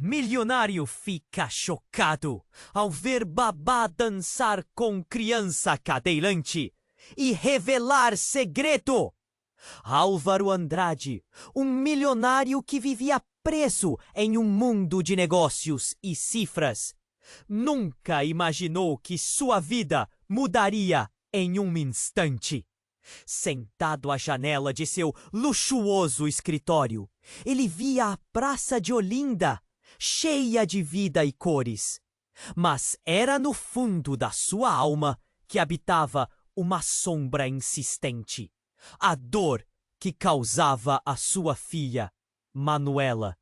Milionário fica chocado ao ver Babá dançar com criança cadeirante e revelar segredo. Álvaro Andrade, um milionário que vivia preso em um mundo de negócios e cifras, nunca imaginou que sua vida mudaria em um instante. Sentado à janela de seu luxuoso escritório, ele via a Praça de Olinda, cheia de vida e cores. Mas era no fundo da sua alma que habitava uma sombra insistente. A dor que causava a sua filha, Manuela.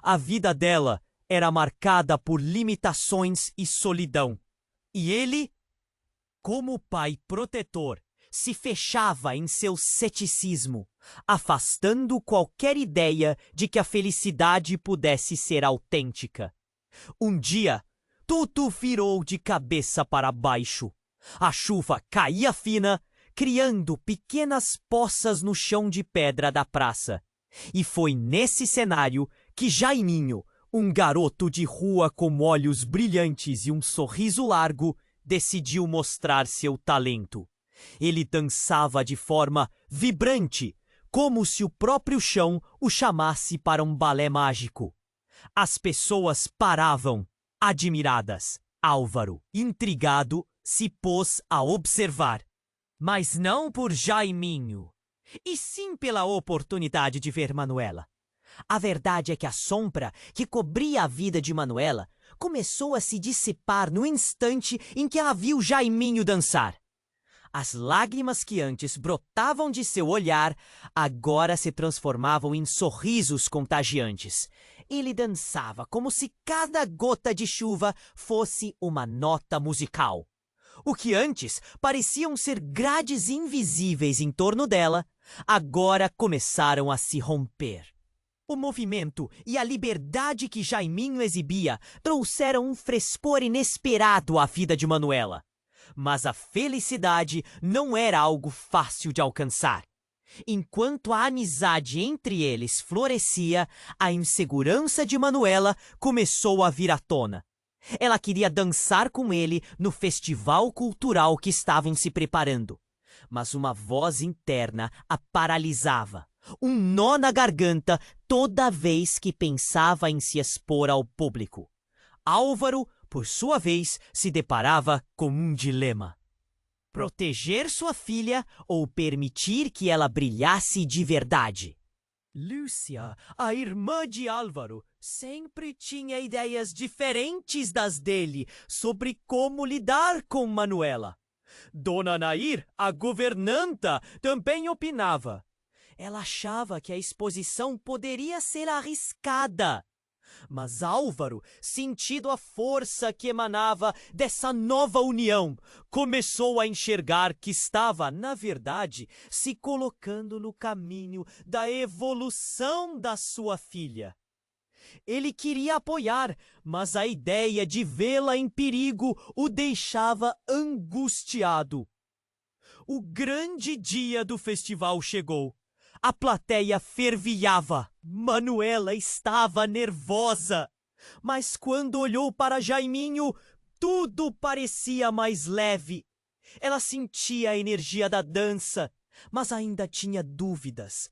A vida dela era marcada por limitações e solidão. E ele, como pai protetor, se fechava em seu ceticismo, afastando qualquer ideia de que a felicidade pudesse ser autêntica. Um dia, tudo virou de cabeça para baixo. A chuva caía fina, criando pequenas poças no chão de pedra da praça. E foi nesse cenário que Jaiminho, um garoto de rua com olhos brilhantes e um sorriso largo, decidiu mostrar seu talento. Ele dançava de forma vibrante, como se o próprio chão o chamasse para um balé mágico. As pessoas paravam, admiradas. Álvaro, intrigado, se pôs a observar. Mas não por Jaiminho, e sim pela oportunidade de ver Manuela. A verdade é que a sombra que cobria a vida de Manuela começou a se dissipar no instante em que ela viu Jaiminho dançar. As lágrimas que antes brotavam de seu olhar agora se transformavam em sorrisos contagiantes. Ele dançava como se cada gota de chuva fosse uma nota musical. O que antes pareciam ser grades invisíveis em torno dela, agora começaram a se romper. O movimento e a liberdade que Jaiminho exibia trouxeram um frescor inesperado à vida de Manuela. Mas a felicidade não era algo fácil de alcançar. Enquanto a amizade entre eles florescia, a insegurança de Manuela começou a vir à tona. Ela queria dançar com ele no festival cultural que estavam se preparando. Mas uma voz interna a paralisava. Um nó na garganta toda vez que pensava em se expor ao público. Álvaro, por sua vez, se deparava com um dilema. Proteger sua filha ou permitir que ela brilhasse de verdade? Lúcia, a irmã de Álvaro, sempre tinha ideias diferentes das dele sobre como lidar com Manuela. Dona Nair, a governanta, também opinava. Ela achava que a exposição poderia ser arriscada. Mas Álvaro, sentindo a força que emanava dessa nova união, começou a enxergar que estava, na verdade, se colocando no caminho da evolução da sua filha. Ele queria apoiar, mas a ideia de vê-la em perigo o deixava angustiado. O grande dia do festival chegou. A plateia fervilhava. Manuela estava nervosa. Mas quando olhou para Jaiminho, tudo parecia mais leve. Ela sentia a energia da dança, mas ainda tinha dúvidas.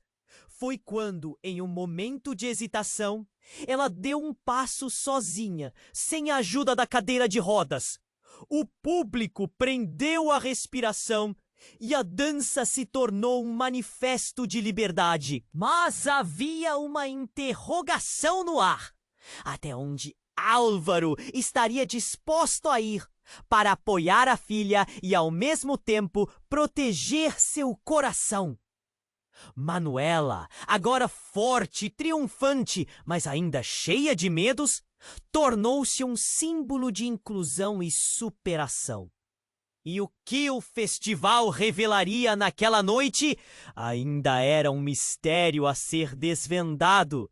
Foi quando, em um momento de hesitação, ela deu um passo sozinha, sem a ajuda da cadeira de rodas. O público prendeu a respiração e a dança se tornou um manifesto de liberdade. Mas havia uma interrogação no ar. Até onde Álvaro estaria disposto a ir para apoiar a filha e, ao mesmo tempo, proteger seu coração? Manuela, agora forte e triunfante, mas ainda cheia de medos, tornou-se um símbolo de inclusão e superação. E o que o festival revelaria naquela noite ainda era um mistério a ser desvendado.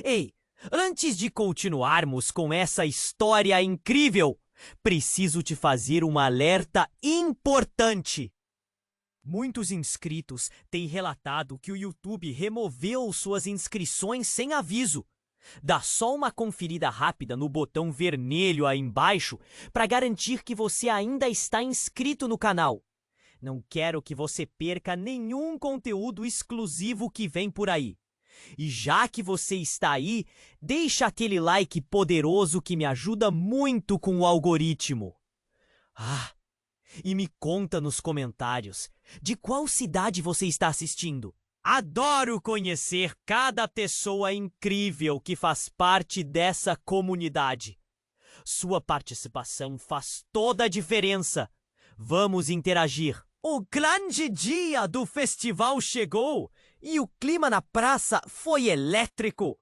Ei, antes de continuarmos com essa história incrível, preciso te fazer um alerta importante. Muitos inscritos têm relatado que o YouTube removeu suas inscrições sem aviso. Dá só uma conferida rápida no botão vermelho aí embaixo para garantir que você ainda está inscrito no canal. Não quero que você perca nenhum conteúdo exclusivo que vem por aí. E já que você está aí, deixa aquele like poderoso que me ajuda muito com o algoritmo. E me conta nos comentários de qual cidade você está assistindo. Adoro conhecer cada pessoa incrível que faz parte dessa comunidade. Sua participação faz toda a diferença. Vamos interagir. O grande dia do festival chegou e o clima na praça foi elétrico.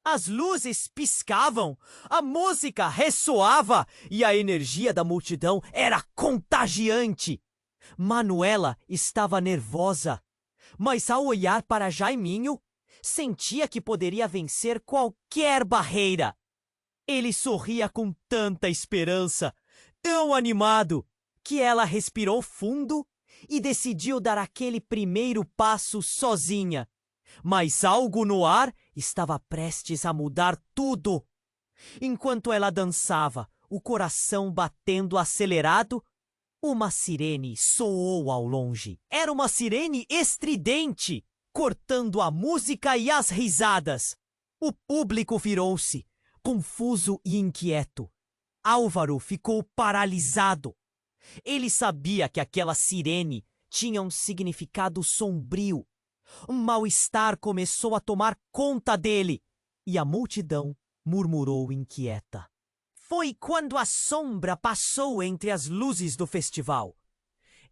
As luzes piscavam, a música ressoava e a energia da multidão era contagiante. Manuela estava nervosa, mas ao olhar para Jaiminho, sentia que poderia vencer qualquer barreira. Ele sorria com tanta esperança, tão animado, que ela respirou fundo e decidiu dar aquele primeiro passo sozinha. Mas algo no ar estava prestes a mudar tudo. Enquanto ela dançava, o coração batendo acelerado, uma sirene soou ao longe. Era uma sirene estridente, cortando a música e as risadas. O público virou-se, confuso e inquieto. Álvaro ficou paralisado. Ele sabia que aquela sirene tinha um significado sombrio. Um mal-estar começou a tomar conta dele e a multidão murmurou inquieta. Foi quando a sombra passou entre as luzes do festival.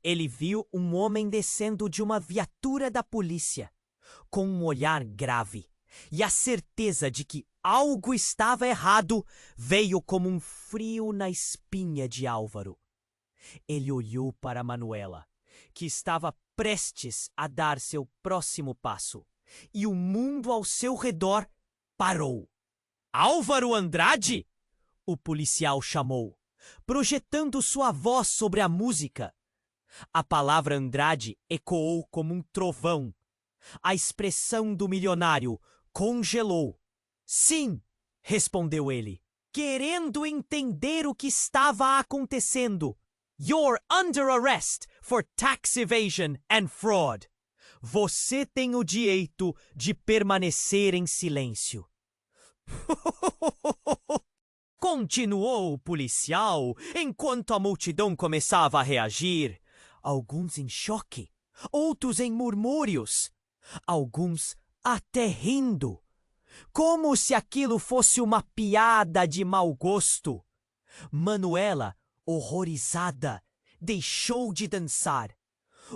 Ele viu um homem descendo de uma viatura da polícia, com um olhar grave, e a certeza de que algo estava errado veio como um frio na espinha de Álvaro. Ele olhou para Manuela, que estava prestes a dar seu próximo passo, e o mundo ao seu redor parou. Álvaro Andrade? O policial chamou, projetando sua voz sobre a música. A palavra Andrade ecoou como um trovão. A expressão do milionário congelou. Sim, respondeu ele, querendo entender o que estava acontecendo. You're under arrest for tax evasion and fraud. Você tem o direito de permanecer em silêncio. Continuou o policial, enquanto a multidão começava a reagir. Alguns em choque, outros em murmúrios, alguns até rindo, como se aquilo fosse uma piada de mau gosto. Manuela, horrorizada, deixou de dançar.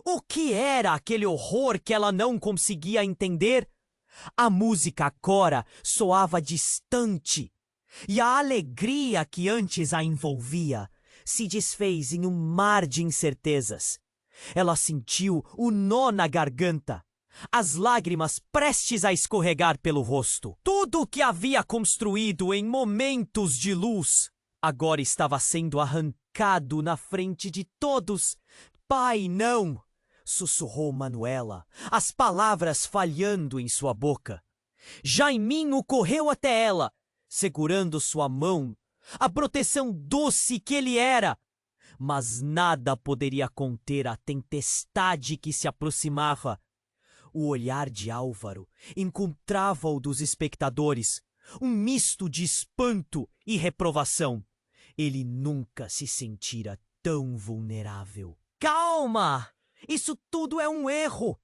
O que era aquele horror que ela não conseguia entender? A música agora soava distante, e a alegria que antes a envolvia se desfez em um mar de incertezas. Ela sentiu o nó na garganta, as lágrimas prestes a escorregar pelo rosto. Tudo o que havia construído em momentos de luz agora estava sendo arrancado na frente de todos. Pai, não! Sussurrou Manuela, as palavras falhando em sua boca. Jaiminho correu até ela, segurando sua mão, a proteção doce que ele era. Mas nada poderia conter a tempestade que se aproximava. O olhar de Álvaro encontrava o dos espectadores, um misto de espanto e reprovação. Ele nunca se sentira tão vulnerável. Calma! Isso tudo é um erro!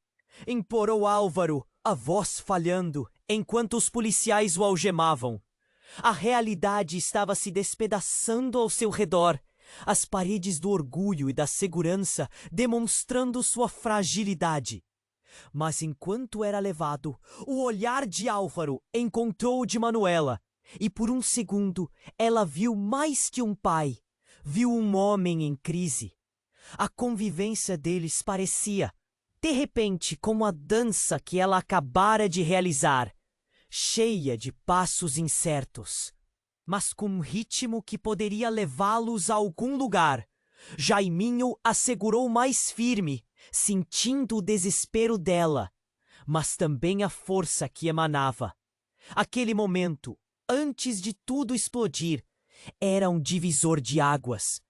Implorou Álvaro, a voz falhando, enquanto os policiais o algemavam. A realidade estava se despedaçando ao seu redor, as paredes do orgulho e da segurança demonstrando sua fragilidade. Mas enquanto era levado, o olhar de Álvaro encontrou o de Manuela, e por um segundo ela viu mais que um pai, viu um homem em crise. A convivência deles parecia, de repente, como a dança que ela acabara de realizar, cheia de passos incertos, mas com um ritmo que poderia levá-los a algum lugar. Jaiminho a segurou mais firme, sentindo o desespero dela, mas também a força que emanava. Aquele momento, antes de tudo explodir, era um divisor de águas.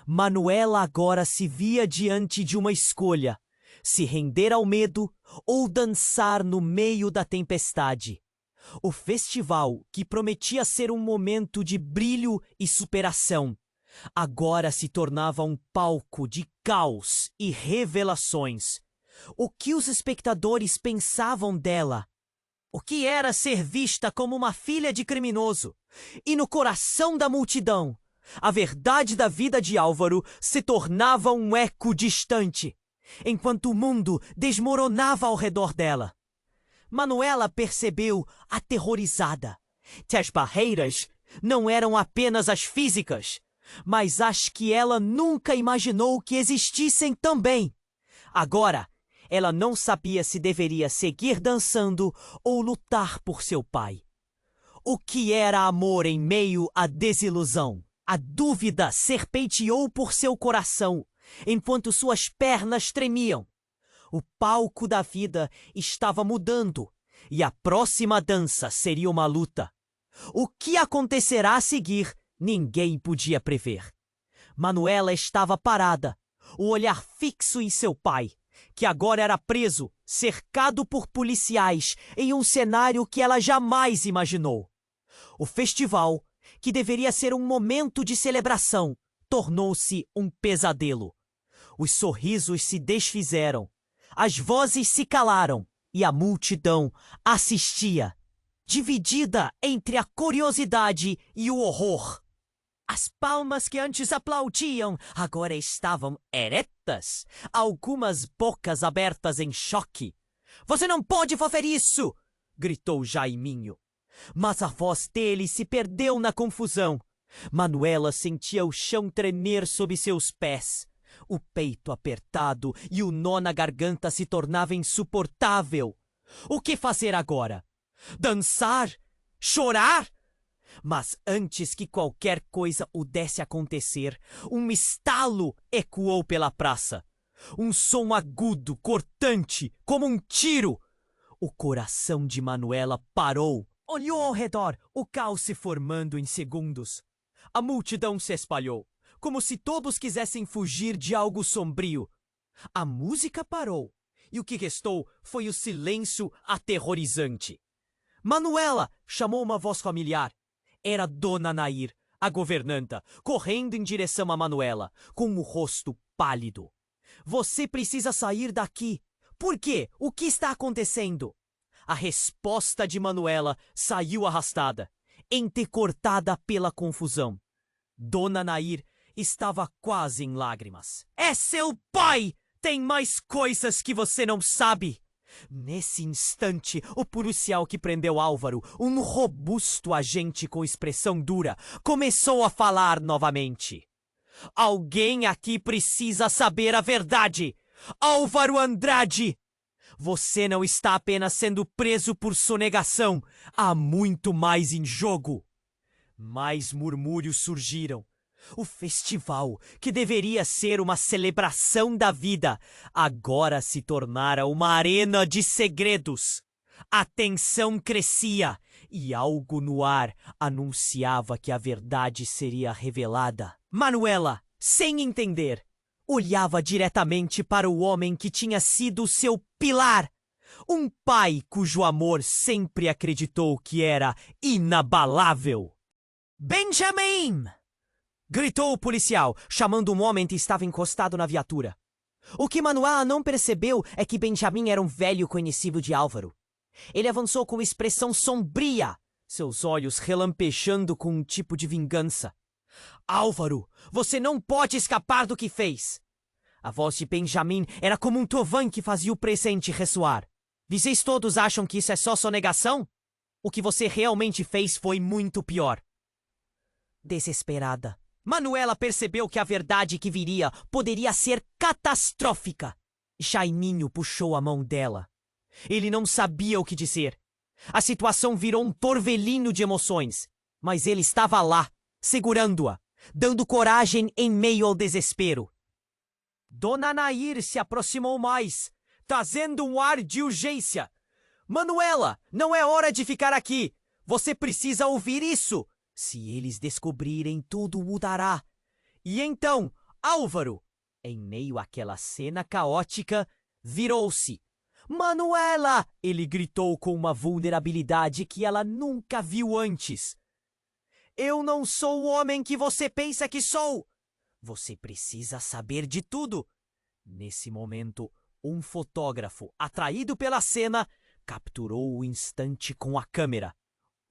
Manuela agora se via diante de uma escolha: se render ao medo ou dançar no meio da tempestade. O festival, que prometia ser um momento de brilho e superação, agora se tornava um palco de caos e revelações. O que os espectadores pensavam dela? O que era ser vista como uma filha de criminoso? E no coração da multidão, a verdade da vida de Álvaro se tornava um eco distante, enquanto o mundo desmoronava ao redor dela. Manuela percebeu, aterrorizada, que as barreiras não eram apenas as físicas, mas as que ela nunca imaginou que existissem também. Agora, ela não sabia se deveria seguir dançando ou lutar por seu pai. O que era amor em meio à desilusão? A dúvida serpenteou por seu coração, enquanto suas pernas tremiam. O palco da vida estava mudando, e a próxima dança seria uma luta. O que acontecerá a seguir, ninguém podia prever. Manuela estava parada, o olhar fixo em seu pai, que agora era preso, cercado por policiais, em um cenário que ela jamais imaginou. O festival, que deveria ser um momento de celebração, tornou-se um pesadelo. Os sorrisos se desfizeram, as vozes se calaram e a multidão assistia, dividida entre a curiosidade e o horror. As palmas que antes aplaudiam agora estavam eretas, algumas bocas abertas em choque. "Você não pode fazer isso!" gritou Jaiminho. Mas a voz dele se perdeu na confusão. Manuela sentia o chão tremer sob seus pés. O peito apertado e o nó na garganta se tornava insuportável. O que fazer agora? Dançar? Chorar? Mas antes que qualquer coisa pudesse acontecer, um estalo ecoou pela praça. Um som agudo, cortante, como um tiro. O coração de Manuela parou. Olhou ao redor, o caos se formando em segundos. A multidão se espalhou, como se todos quisessem fugir de algo sombrio. A música parou, e o que restou foi o silêncio aterrorizante. "Manuela!" chamou uma voz familiar. Era Dona Nair, a governanta, correndo em direção a Manuela, com o rosto pálido. "Você precisa sair daqui." "Por quê? O que está acontecendo?" A resposta de Manuela saiu arrastada, entrecortada pela confusão. Dona Nair estava quase em lágrimas. "É seu pai! Tem mais coisas que você não sabe!" Nesse instante, o policial que prendeu Álvaro, um robusto agente com expressão dura, começou a falar novamente. "Alguém aqui precisa saber a verdade! Álvaro Andrade! Você não está apenas sendo preso por sonegação, há muito mais em jogo." Mais murmúrios surgiram. O festival, que deveria ser uma celebração da vida, agora se tornara uma arena de segredos. A tensão crescia e algo no ar anunciava que a verdade seria revelada. Manuela, sem entender, olhava diretamente para o homem que tinha sido seu pilar. Um pai cujo amor sempre acreditou que era inabalável. "Benjamin!" gritou o policial, chamando um homem que estava encostado na viatura. O que Manuela não percebeu é que Benjamin era um velho conhecido de Álvaro. Ele avançou com expressão sombria, seus olhos relampejando com um tipo de vingança. "Álvaro, você não pode escapar do que fez!" A voz de Benjamin era como um trovão que fazia o presente ressoar. "Vocês todos acham que isso é só sonegação? O que você realmente fez foi muito pior." Desesperada, Manuela percebeu que a verdade que viria poderia ser catastrófica. Jaiminho puxou a mão dela. Ele não sabia o que dizer. A situação virou um torvelinho de emoções, mas ele estava lá, segurando-a, dando coragem em meio ao desespero. Dona Nair se aproximou mais, trazendo um ar de urgência. "Manuela, não é hora de ficar aqui. Você precisa ouvir isso! Se eles descobrirem, tudo mudará. E então, Álvaro, em meio àquela cena caótica, virou-se. Manuela! Ele gritou com uma vulnerabilidade que ela nunca viu antes. Eu não sou o homem que você pensa que sou! Você precisa saber de tudo! Nesse momento, um fotógrafo, atraído pela cena, capturou o instante com a câmera.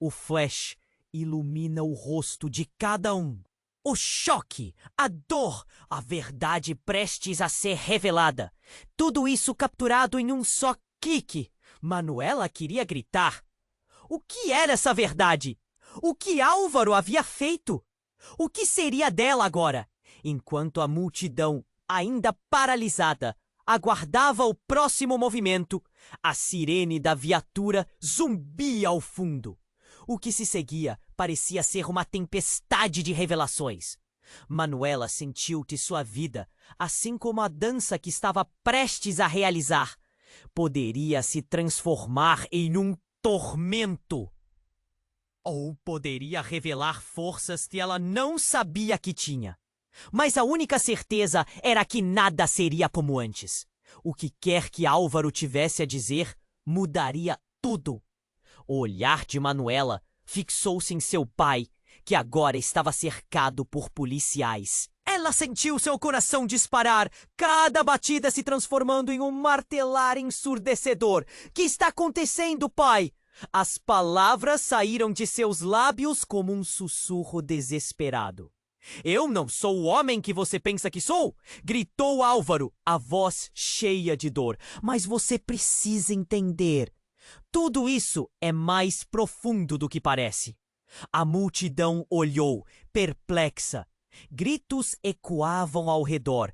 O flash ilumina o rosto de cada um. O choque, a dor, a verdade prestes a ser revelada. Tudo isso capturado em um só clique. Manuela queria gritar. O que era essa verdade? O que Álvaro havia feito? O que seria dela agora? Enquanto a multidão, ainda paralisada, aguardava o próximo movimento, a sirene da viatura zumbia ao fundo. O que se seguia parecia ser uma tempestade de revelações. Manuela sentiu que sua vida, assim como a dança que estava prestes a realizar, poderia se transformar em um tormento. Ou poderia revelar forças que ela não sabia que tinha. Mas a única certeza era que nada seria como antes. O que quer que Álvaro tivesse a dizer mudaria tudo. O olhar de Manuela fixou-se em seu pai, que agora estava cercado por policiais. Ela sentiu seu coração disparar, cada batida se transformando em um martelar ensurdecedor. O que está acontecendo, pai? As palavras saíram de seus lábios como um sussurro desesperado. Eu não sou o homem que você pensa que sou! Gritou Álvaro, a voz cheia de dor. Mas você precisa entender. Tudo isso é mais profundo do que parece. A multidão olhou, perplexa. Gritos ecoavam ao redor,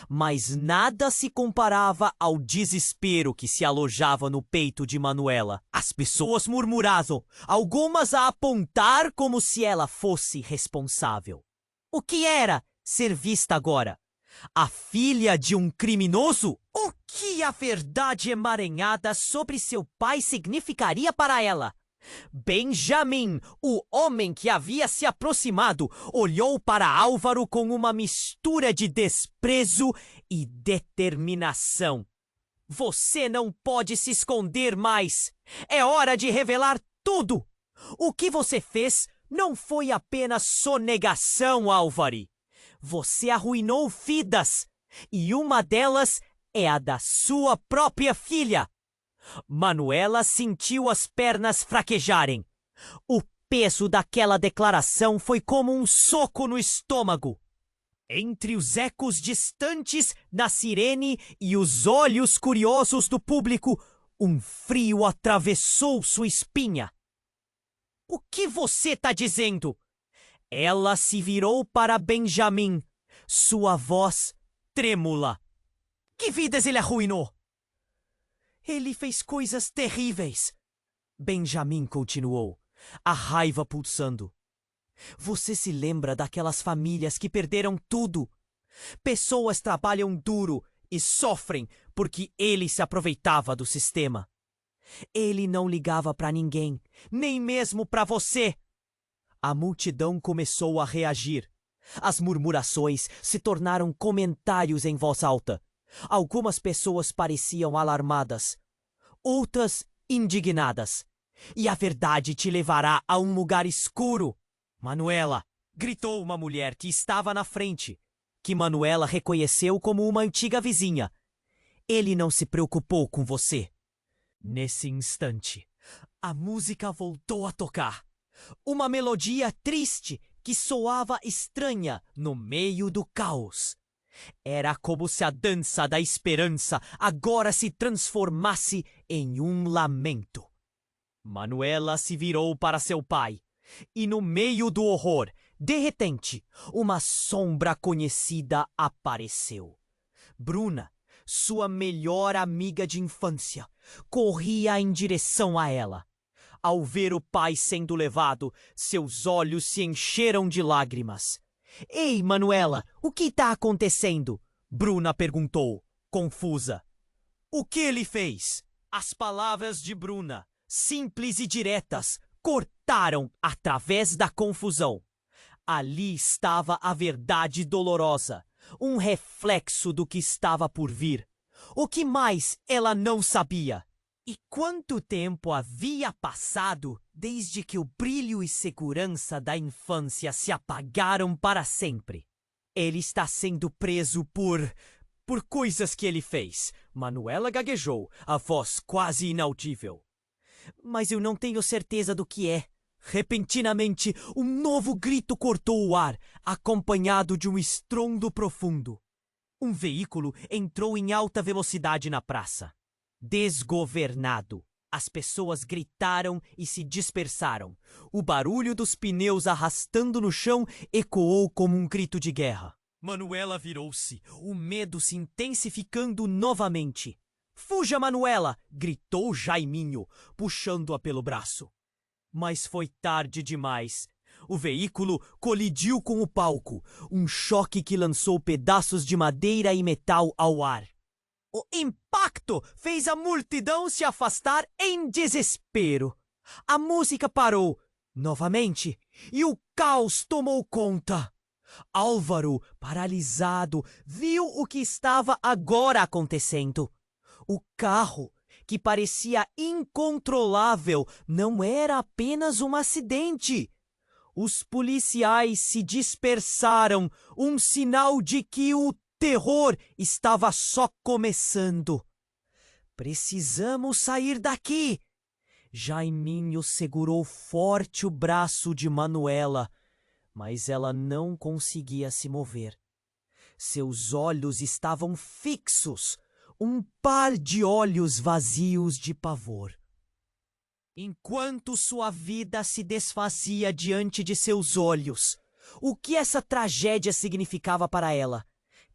mas nada se comparava ao desespero que se alojava no peito de Manuela. As pessoas murmuravam, algumas a apontar como se ela fosse responsável. O que era ser vista agora? A filha de um criminoso? O que a verdade emaranhada sobre seu pai significaria para ela? Benjamin, o homem que havia se aproximado, olhou para Álvaro com uma mistura de desprezo e determinação. Você não pode se esconder mais. É hora de revelar tudo. O que você fez não foi apenas sonegação, Álvaro. Você arruinou vidas, e uma delas é a da sua própria filha. Manuela sentiu as pernas fraquejarem. O peso daquela declaração foi como um soco no estômago. Entre os ecos distantes da sirene e os olhos curiosos do público, um frio atravessou sua espinha. O que você está dizendo? Ela se virou para Benjamin, sua voz trêmula. Que vidas ele arruinou? Ele fez coisas terríveis. Benjamin continuou, a raiva pulsando. Você se lembra daquelas famílias que perderam tudo? Pessoas trabalham duro e sofrem porque ele se aproveitava do sistema. Ele não ligava para ninguém, nem mesmo para você. A multidão começou a reagir. As murmurações se tornaram comentários em voz alta. Algumas pessoas pareciam alarmadas, outras indignadas. E a verdade te levará a um lugar escuro. Manuela, gritou uma mulher que estava na frente, que Manuela reconheceu como uma antiga vizinha. Ele não se preocupou com você. Nesse instante, a música voltou a tocar. Uma melodia triste que soava estranha no meio do caos. Era como se a dança da esperança agora se transformasse em um lamento. Manuela se virou para seu pai, e no meio do horror, de repente, uma sombra conhecida apareceu. Bruna, sua melhor amiga de infância, corria em direção a ela. Ao ver o pai sendo levado, seus olhos se encheram de lágrimas. Ei, Manuela, o que está acontecendo? Bruna perguntou, confusa. O que ele fez? As palavras de Bruna, simples e diretas, cortaram gritaram através da confusão. Ali estava a verdade dolorosa, um reflexo do que estava por vir. O que mais ela não sabia? E quanto tempo havia passado desde que o brilho e segurança da infância se apagaram para sempre? Ele está sendo preso por coisas que ele fez. Manuela gaguejou, a voz quase inaudível. Mas eu não tenho certeza do que é. Repentinamente, um novo grito cortou o ar, acompanhado de um estrondo profundo. Um veículo entrou em alta velocidade na praça. Desgovernado, as pessoas gritaram e se dispersaram. O barulho dos pneus arrastando no chão ecoou como um grito de guerra. Manuela virou-se, o medo se intensificando novamente. "Fuja, Manuela!" gritou Jaiminho, puxando-a pelo braço. Mas foi tarde demais. O veículo colidiu com o palco, um choque que lançou pedaços de madeira e metal ao ar. O impacto fez a multidão se afastar em desespero. A música parou, novamente, e o caos tomou conta. Álvaro, paralisado, viu o que estava agora acontecendo. O carro, que parecia incontrolável, não era apenas um acidente. Os policiais se dispersaram, um sinal de que o terror estava só começando. "Precisamos sair daqui!" Jaiminho segurou forte o braço de Manuela, mas ela não conseguia se mover. Seus olhos estavam fixos, um par de olhos vazios de pavor. Enquanto sua vida se desfazia diante de seus olhos, o que essa tragédia significava para ela?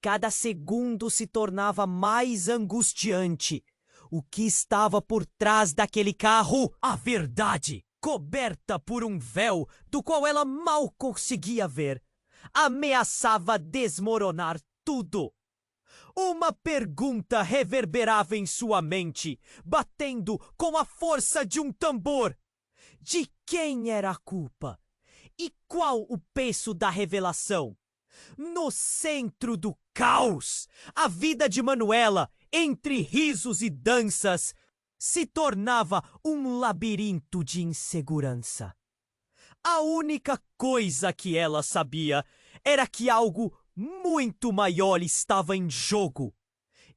Cada segundo se tornava mais angustiante. O que estava por trás daquele carro? A verdade, coberta por um véu do qual ela mal conseguia ver, ameaçava desmoronar tudo. Uma pergunta reverberava em sua mente, batendo com a força de um tambor. De quem era a culpa? E qual o peso da revelação? No centro do caos, a vida de Manuela, entre risos e danças, se tornava um labirinto de insegurança. A única coisa que ela sabia era que algo muito maior estava em jogo,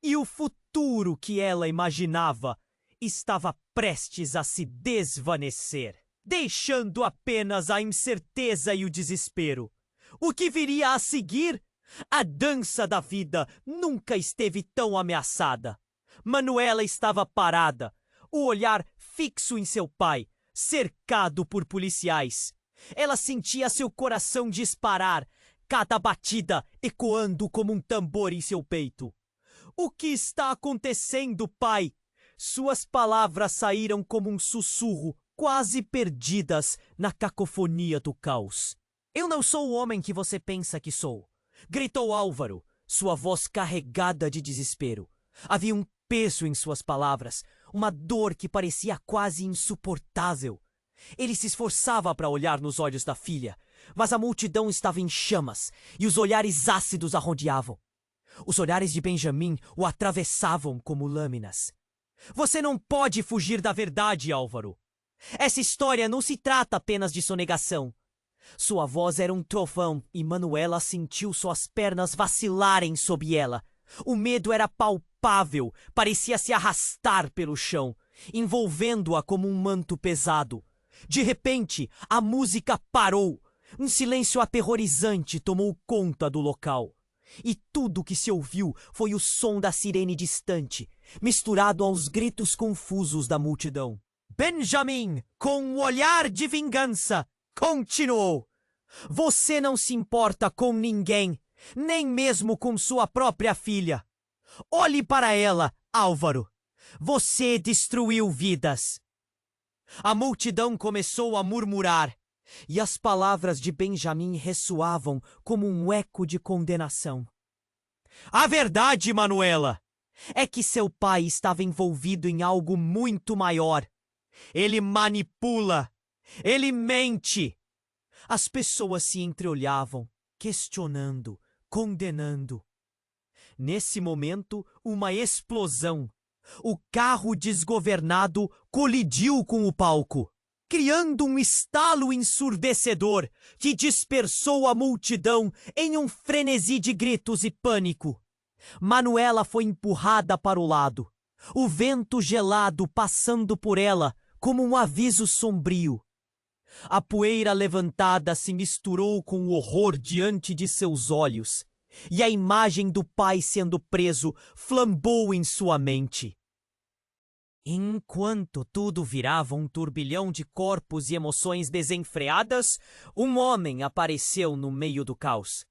e o futuro que ela imaginava estava prestes a se desvanecer, deixando apenas a incerteza e o desespero. O que viria a seguir? A dança da vida nunca esteve tão ameaçada. Manuela estava parada, o olhar fixo em seu pai, cercado por policiais. Ela sentia seu coração disparar, cada batida ecoando como um tambor em seu peito. "O que está acontecendo, pai?" Suas palavras saíram como um sussurro, quase perdidas na cacofonia do caos. "Eu não sou o homem que você pensa que sou", gritou Álvaro, sua voz carregada de desespero. Havia um peso em suas palavras, uma dor que parecia quase insuportável. Ele se esforçava para olhar nos olhos da filha, mas a multidão estava em chamas e os olhares ácidos a rodeavam. Os olhares de Benjamin o atravessavam como lâminas. "Você não pode fugir da verdade, Álvaro. Essa história não se trata apenas de sonegação." Sua voz era um trovão e Manuela sentiu suas pernas vacilarem sob ela. O medo era palpável, parecia se arrastar pelo chão, envolvendo-a como um manto pesado. De repente, a música parou. Um silêncio aterrorizante tomou conta do local. E tudo que se ouviu foi o som da sirene distante, misturado aos gritos confusos da multidão. Benjamin, com um olhar de vingança, continuou: "Você não se importa com ninguém, nem mesmo com sua própria filha. Olhe para ela, Álvaro. Você destruiu vidas." A multidão começou a murmurar, e as palavras de Benjamin ressoavam como um eco de condenação. "A verdade, Manuela, é que seu pai estava envolvido em algo muito maior. Ele manipula. Ele mente! As pessoas se entreolhavam, questionando, condenando. Nesse momento, uma explosão. O carro desgovernado colidiu com o palco, criando um estalo ensurdecedor que dispersou a multidão em um frenesi de gritos e pânico. Manuela foi empurrada para o lado, o vento gelado passando por ela como um aviso sombrio. A poeira levantada se misturou com o horror diante de seus olhos, e a imagem do pai sendo preso flambou em sua mente. Enquanto tudo virava um turbilhão de corpos e emoções desenfreadas, um homem apareceu no meio do caos.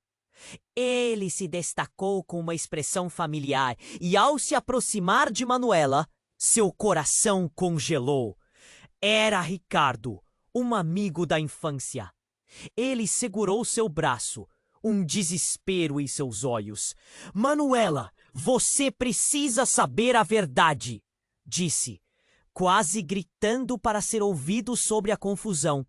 Ele se destacou com uma expressão familiar e, ao se aproximar de Manuela, seu coração congelou. Era Ricardo, um amigo da infância. Ele segurou seu braço, um desespero em seus olhos. Manuela, você precisa saber a verdade, disse, quase gritando para ser ouvido sobre a confusão.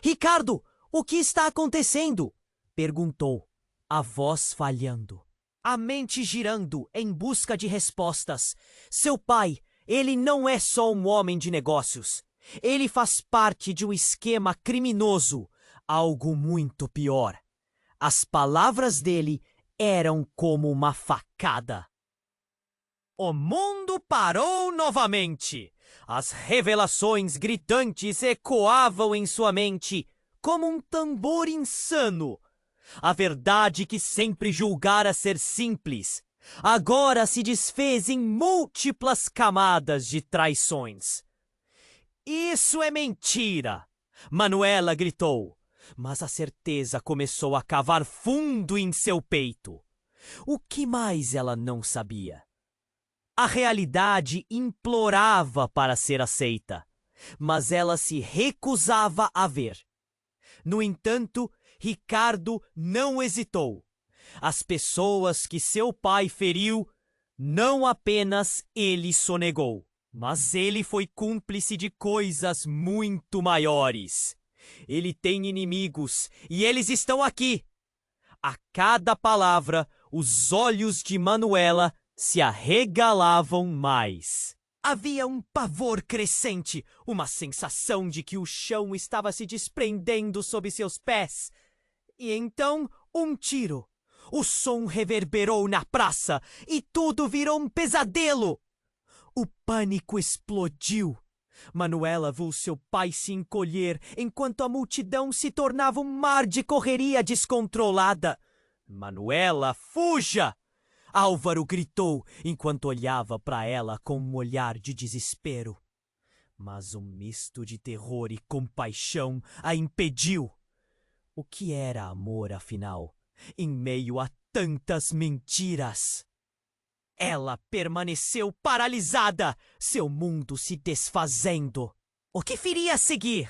Ricardo, o que está acontecendo? Perguntou, a voz falhando. A mente girando em busca de respostas. Seu pai, ele não é só um homem de negócios. Ele faz parte de um esquema criminoso, algo muito pior. As palavras dele eram como uma facada. O mundo parou novamente. As revelações gritantes ecoavam em sua mente como um tambor insano. A verdade que sempre julgara ser simples, agora se desfez em múltiplas camadas de traições. Isso é mentira! Manuela gritou, mas a certeza começou a cavar fundo em seu peito. O que mais ela não sabia? A realidade implorava para ser aceita, mas ela se recusava a ver. No entanto, Ricardo não hesitou. As pessoas que seu pai feriu, não apenas ele sonegou, mas ele foi cúmplice de coisas muito maiores. Ele tem inimigos e eles estão aqui. A cada palavra, os olhos de Manuela se arregalavam mais. Havia um pavor crescente, uma sensação de que o chão estava se desprendendo sob seus pés. E então, um tiro. O som reverberou na praça e tudo virou um pesadelo. O pânico explodiu. Manuela viu seu pai se encolher enquanto a multidão se tornava um mar de correria descontrolada. Manuela, fuja! Álvaro gritou enquanto olhava para ela com um olhar de desespero. Mas um misto de terror e compaixão a impediu. O que era amor, afinal, em meio a tantas mentiras? Ela permaneceu paralisada, seu mundo se desfazendo. O que viria a seguir?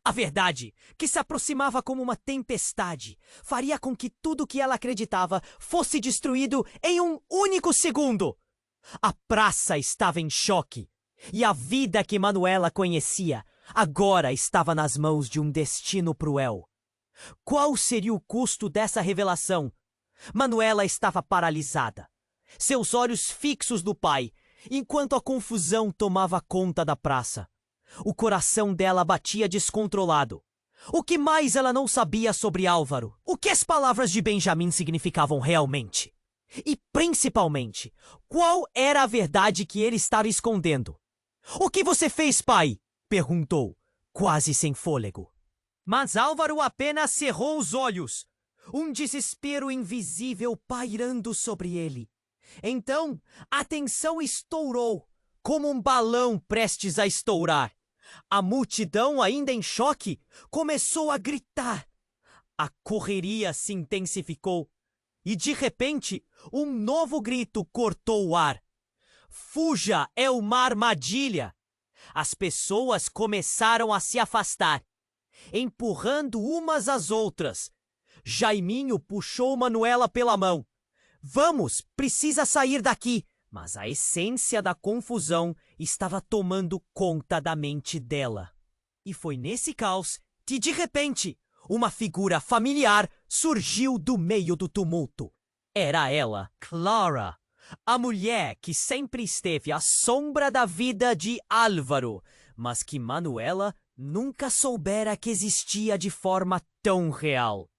A verdade, que se aproximava como uma tempestade, faria com que tudo que ela acreditava fosse destruído em um único segundo. A praça estava em choque, e a vida que Manuela conhecia agora estava nas mãos de um destino cruel. Qual seria o custo dessa revelação? Manuela estava paralisada, seus olhos fixos no pai, enquanto a confusão tomava conta da praça. O coração dela batia descontrolado. O que mais ela não sabia sobre Álvaro? O que as palavras de Benjamin significavam realmente? E, principalmente, qual era a verdade que ele estava escondendo? O que você fez, pai? Perguntou, quase sem fôlego. Mas Álvaro apenas cerrou os olhos, um desespero invisível pairando sobre ele. Então, a tensão estourou, como um balão prestes a estourar. A multidão, ainda em choque, começou a gritar. A correria se intensificou e, de repente, um novo grito cortou o ar. Fuja, é uma armadilha! As pessoas começaram a se afastar, empurrando umas às outras. Jaiminho puxou Manuela pela mão. Vamos, precisa sair daqui! Mas a essência da confusão estava tomando conta da mente dela. E foi nesse caos que, de repente, uma figura familiar surgiu do meio do tumulto. Era ela, Clara, a mulher que sempre esteve à sombra da vida de Álvaro, mas que Manuela nunca soubera que existia de forma tão real.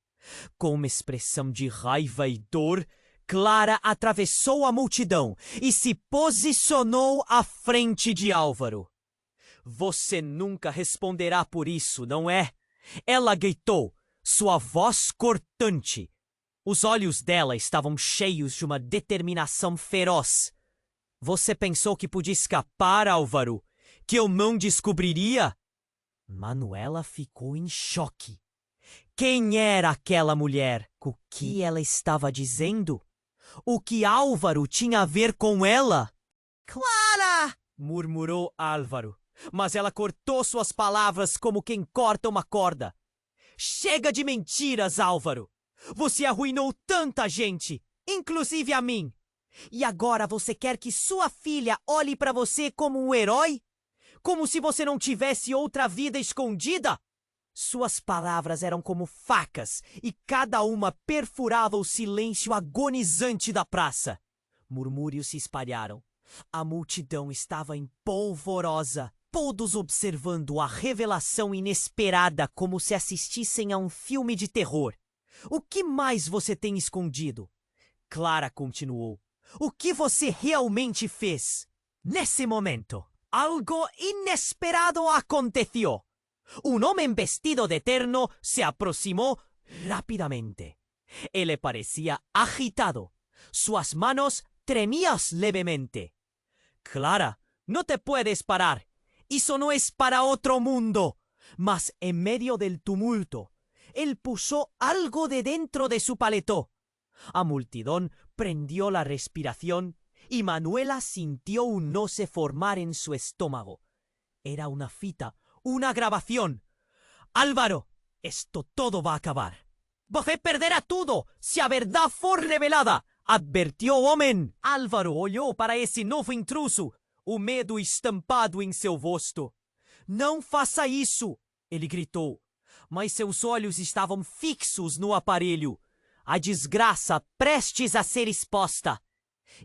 Com uma expressão de raiva e dor, Clara atravessou a multidão e se posicionou à frente de Álvaro. Você nunca responderá por isso, não é? Ela gritou, sua voz cortante. Os olhos dela estavam cheios de uma determinação feroz. Você pensou que podia escapar, Álvaro? Que eu não descobriria? Manuela ficou em choque. Quem era aquela mulher? O que ela estava dizendo? O que Álvaro tinha a ver com ela? Clara! Murmurou Álvaro, mas ela cortou suas palavras como quem corta uma corda. Chega de mentiras, Álvaro! Você arruinou tanta gente, inclusive a mim. E agora você quer que sua filha olhe para você como um herói? Como se você não tivesse outra vida escondida? Suas palavras eram como facas e cada uma perfurava o silêncio agonizante da praça. Murmúrios se espalharam. A multidão estava em polvorosa, todos observando a revelação inesperada como se assistissem a um filme de terror. O que mais você tem escondido? Clara continuou. O que você realmente fez? Nesse momento, algo inesperado aconteceu. Un hombre vestido de terno se aproximó rápidamente. Él parecía agitado. Sus manos tremían levemente. Clara, no te puedes parar. Eso no es para otro mundo. Mas en medio del tumulto, él puso algo de dentro de su paletó. A multidón prendió la respiración y Manuela sintió un noce formar en su estómago. Era una fita. Una grabación. Álvaro, esto todo va a acabar. Você perderá tudo se a verdade for revelada, advertiu o homem. Álvaro olhou para esse novo intruso, o medo estampado em seu rosto. Não faça isso, ele gritou. Mas seus olhos estavam fixos no aparelho. A desgraça prestes a ser exposta.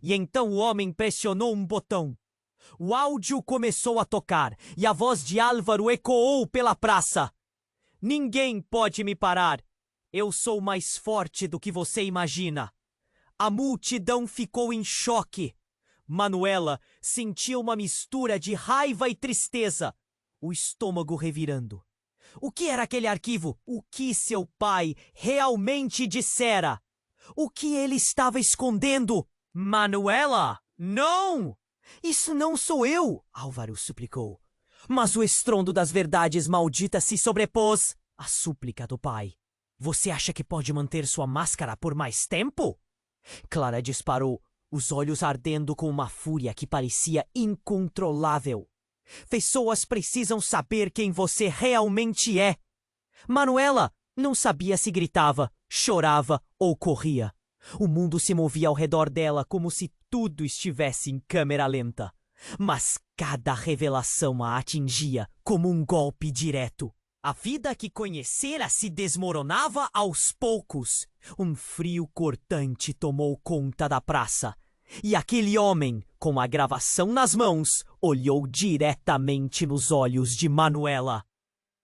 E então o homem pressionou um botão. O áudio começou a tocar e a voz de Álvaro ecoou pela praça. Ninguém pode me parar. Eu sou mais forte do que você imagina. A multidão ficou em choque. Manuela sentiu uma mistura de raiva e tristeza, o estômago revirando. O que era aquele arquivo? O que seu pai realmente dissera? O que ele estava escondendo? Manuela, não! Isso não sou eu, Álvaro suplicou. Mas o estrondo das verdades malditas se sobrepôs à súplica do pai. Você acha que pode manter sua máscara por mais tempo? Clara disparou, os olhos ardendo com uma fúria que parecia incontrolável. Pessoas precisam saber quem você realmente é. Manuela não sabia se gritava, chorava ou corria. O mundo se movia ao redor dela como se tudo estivesse em câmera lenta. Mas cada revelação a atingia como um golpe direto. A vida que conhecera se desmoronava aos poucos. Um frio cortante tomou conta da praça. E aquele homem, com a gravação nas mãos, olhou diretamente nos olhos de Manuela.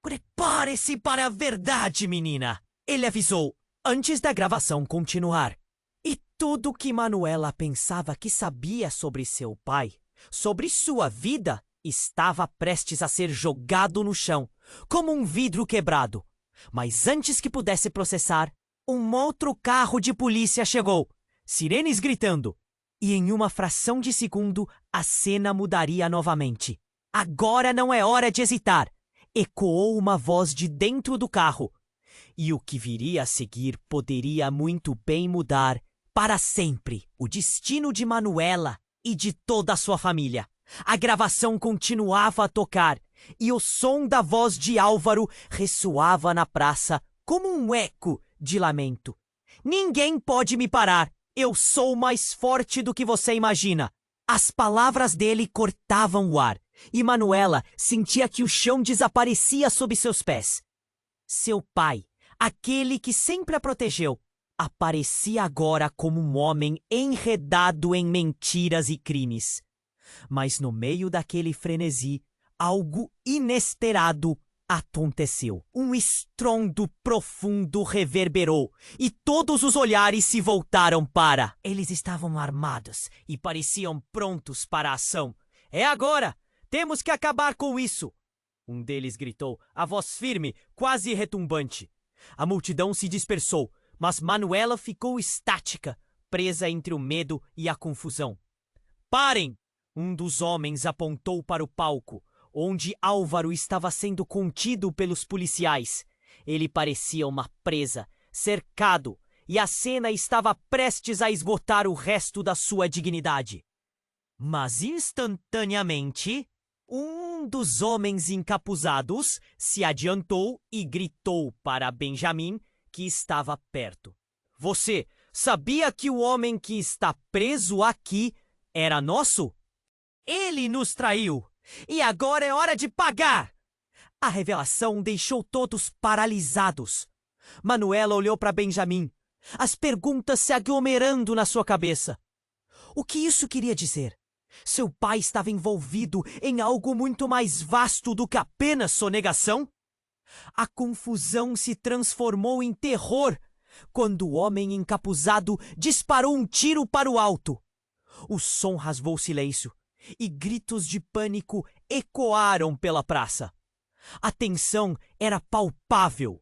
Prepare-se para a verdade, menina! Ele avisou, antes da gravação continuar. E tudo que Manuela pensava que sabia sobre seu pai, sobre sua vida, estava prestes a ser jogado no chão, como um vidro quebrado. Mas antes que pudesse processar, um outro carro de polícia chegou, sirenes gritando. E em uma fração de segundo, a cena mudaria novamente. Agora não é hora de hesitar, ecoou uma voz de dentro do carro. E o que viria a seguir poderia muito bem mudar para sempre o destino de Manuela e de toda a sua família. A gravação continuava a tocar e o som da voz de Álvaro ressoava na praça como um eco de lamento. Ninguém pode me parar. Eu sou mais forte do que você imagina. As palavras dele cortavam o ar e Manuela sentia que o chão desaparecia sob seus pés. Seu pai, aquele que sempre a protegeu, aparecia agora como um homem enredado em mentiras e crimes. Mas no meio daquele frenesi, algo inesperado aconteceu. Um estrondo profundo reverberou e todos os olhares se voltaram para. Eles estavam armados e pareciam prontos para a ação. É agora! Temos que acabar com isso! Um deles gritou, a voz firme, quase retumbante. A multidão se dispersou, mas Manuela ficou estática, presa entre o medo e a confusão. Parem! Um dos homens apontou para o palco, onde Álvaro estava sendo contido pelos policiais. Ele parecia uma presa, cercado, e a cena estava prestes a esgotar o resto da sua dignidade. Mas instantaneamente, um dos homens encapuzados se adiantou e gritou para Benjamin, que estava perto. Você sabia que o homem que está preso aqui era nosso? Ele nos traiu, e agora é hora de pagar! A revelação deixou todos paralisados. Manuela olhou para Benjamin, as perguntas se aglomerando na sua cabeça. O que isso queria dizer? Seu pai estava envolvido em algo muito mais vasto do que apenas sonegação? A confusão se transformou em terror quando o homem encapuzado disparou um tiro para o alto. O som rasgou o silêncio e gritos de pânico ecoaram pela praça. A tensão era palpável,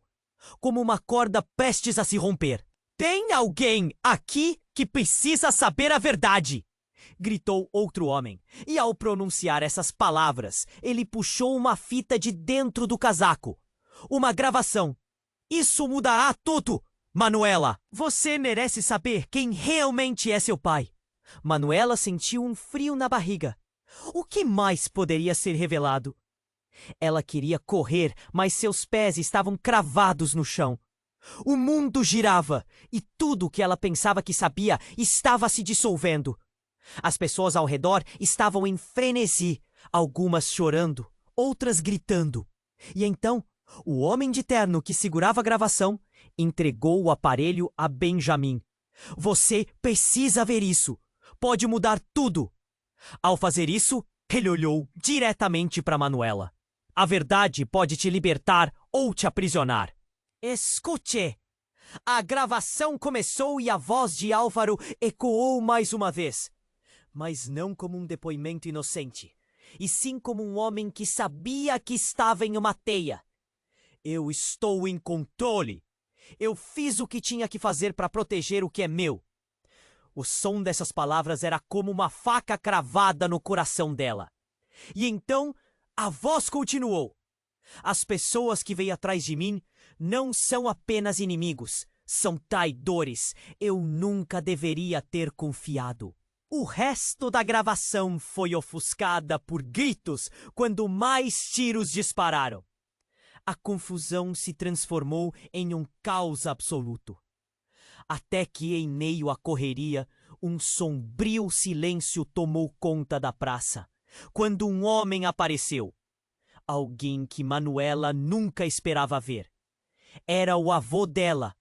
como uma corda prestes a se romper. Tem alguém aqui que precisa saber a verdade! Gritou outro homem, e ao pronunciar essas palavras, ele puxou uma fita de dentro do casaco. Uma gravação. Isso mudará tudo! Manuela, você merece saber quem realmente é seu pai. Manuela sentiu um frio na barriga. O que mais poderia ser revelado? Ela queria correr, mas seus pés estavam cravados no chão. O mundo girava, e tudo o que ela pensava que sabia estava se dissolvendo. As pessoas ao redor estavam em frenesi, algumas chorando, outras gritando. E então, o homem de terno que segurava a gravação entregou o aparelho a Benjamin. Você precisa ver isso. Pode mudar tudo. Ao fazer isso, ele olhou diretamente para Manuela. A verdade pode te libertar ou te aprisionar. Escute! A gravação começou e a voz de Álvaro ecoou mais uma vez. Mas não como um depoimento inocente, e sim como um homem que sabia que estava em uma teia. Eu estou em controle. Eu fiz o que tinha que fazer para proteger o que é meu. O som dessas palavras era como uma faca cravada no coração dela. E então a voz continuou. As pessoas que veio atrás de mim não são apenas inimigos, são traidores. Eu nunca deveria ter confiado. O resto da gravação foi ofuscada por gritos quando mais tiros dispararam. A confusão se transformou em um caos absoluto. Até que, em meio à correria, um sombrio silêncio tomou conta da praça, quando um homem apareceu. Alguém que Manuela nunca esperava ver. Era o avô dela,